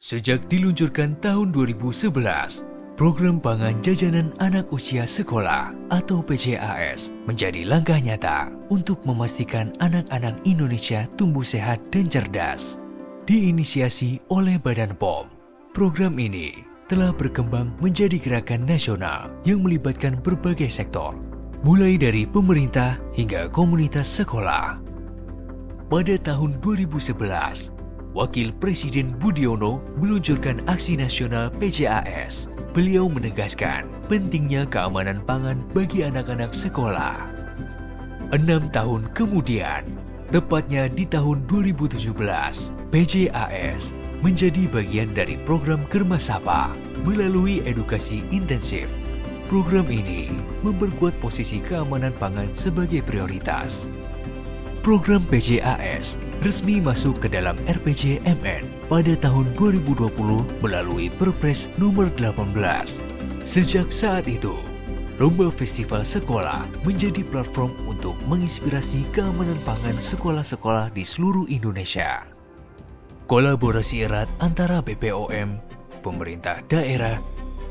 Sejak diluncurkan tahun 2011, Program Pangan Jajanan Anak Usia Sekolah atau PJAS menjadi langkah nyata untuk memastikan anak-anak Indonesia tumbuh sehat dan cerdas. Diinisiasi oleh Badan POM, program ini telah berkembang menjadi gerakan nasional yang melibatkan berbagai sektor, mulai dari pemerintah hingga komunitas sekolah. Pada tahun 2011, Wakil Presiden Budiono meluncurkan aksi nasional PJAS. Beliau menegaskan pentingnya keamanan pangan bagi anak-anak sekolah. 6 tahun kemudian, tepatnya di tahun 2017, PJAS menjadi bagian dari program Kerma Sapa melalui edukasi intensif. Program ini memperkuat posisi keamanan pangan sebagai prioritas. Program PJAS resmi masuk ke dalam RPJMN pada tahun 2020 melalui Perpres nomor 18. Sejak saat itu, Lomba Festival Sekolah menjadi platform untuk menginspirasi keamanan pangan sekolah-sekolah di seluruh Indonesia. Kolaborasi erat antara BPOM, pemerintah daerah,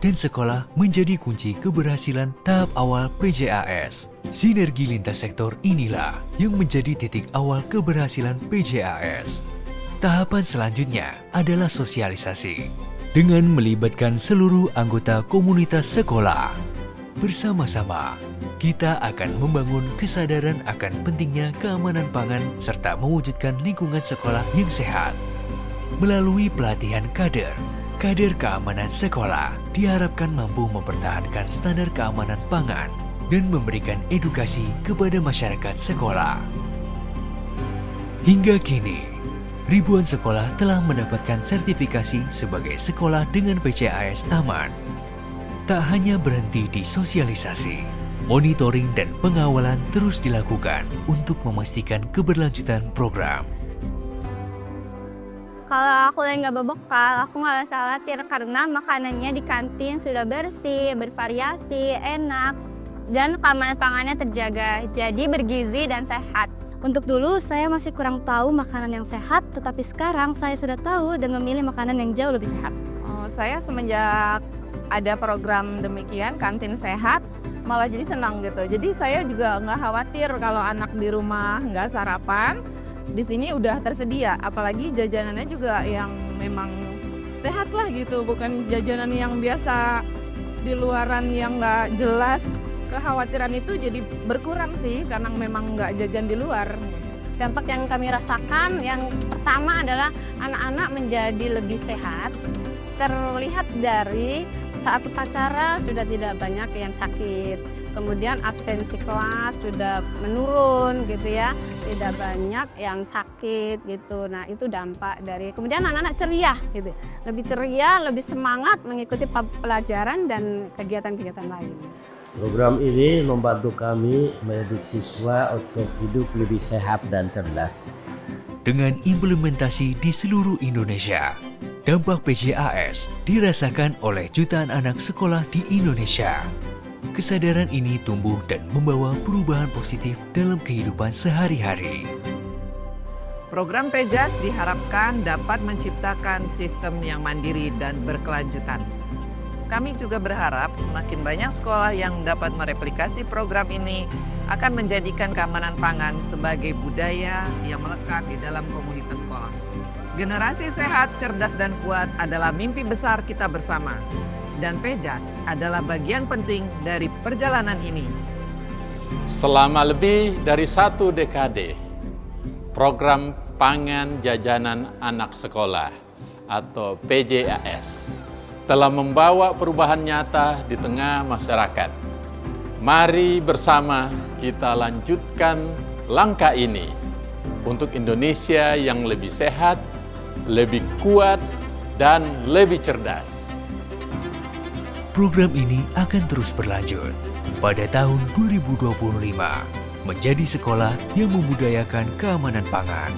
dan sekolah menjadi kunci keberhasilan tahap awal PJAS. Sinergi lintas sektor inilah yang menjadi titik awal keberhasilan PJAS. Tahapan selanjutnya adalah sosialisasi dengan melibatkan seluruh anggota komunitas sekolah. Bersama-sama, kita akan membangun kesadaran akan pentingnya keamanan pangan serta mewujudkan lingkungan sekolah yang sehat. Melalui pelatihan kader keamanan sekolah diharapkan mampu mempertahankan standar keamanan pangan dan memberikan edukasi kepada masyarakat sekolah. Hingga kini, ribuan sekolah telah mendapatkan sertifikasi sebagai sekolah dengan PJAS aman. Tak hanya berhenti di sosialisasi, monitoring dan pengawalan terus dilakukan untuk memastikan keberlanjutan program. Kalau aku lagi nggak berbekal, aku nggak usah khawatir karena makanannya di kantin sudah bersih, bervariasi, enak, dan keamanan pangannya terjaga, jadi bergizi dan sehat. Untuk dulu saya masih kurang tahu makanan yang sehat, tetapi sekarang saya sudah tahu dan memilih makanan yang jauh lebih sehat. Saya semenjak ada program demikian, kantin sehat, malah jadi senang gitu. Jadi saya juga nggak khawatir kalau anak di rumah nggak sarapan. Di sini udah tersedia, apalagi jajanannya juga yang memang sehat lah gitu, bukan jajanan yang biasa di luaran yang nggak jelas. Kekhawatiran itu jadi berkurang sih karena memang nggak jajan di luar. Dampak yang kami rasakan yang pertama adalah anak-anak menjadi lebih sehat. Terlihat dari saat upacara sudah tidak banyak yang sakit. Kemudian absensi kelas sudah menurun gitu ya, tidak banyak yang sakit gitu. Nah itu dampak dari, kemudian anak-anak ceria gitu, lebih ceria, lebih semangat mengikuti pelajaran dan kegiatan-kegiatan lain. Program ini membantu kami mendidik siswa untuk hidup lebih sehat dan cerdas. Dengan implementasi di seluruh Indonesia, dampak PJAS dirasakan oleh jutaan anak sekolah di Indonesia. Kesadaran ini tumbuh dan membawa perubahan positif dalam kehidupan sehari-hari. Program PJAS diharapkan dapat menciptakan sistem yang mandiri dan berkelanjutan. Kami juga berharap semakin banyak sekolah yang dapat mereplikasi program ini akan menjadikan keamanan pangan sebagai budaya yang melekat di dalam komunitas sekolah. Generasi sehat, cerdas, dan kuat adalah mimpi besar kita bersama. Dan PJAS adalah bagian penting dari perjalanan ini. Selama lebih dari 1 dekade, program Pangan Jajanan Anak Sekolah atau PJAS telah membawa perubahan nyata di tengah masyarakat. Mari bersama kita lanjutkan langkah ini untuk Indonesia yang lebih sehat, lebih kuat, dan lebih cerdas. Program ini akan terus berlanjut pada tahun 2025 menjadi sekolah yang membudayakan keamanan pangan.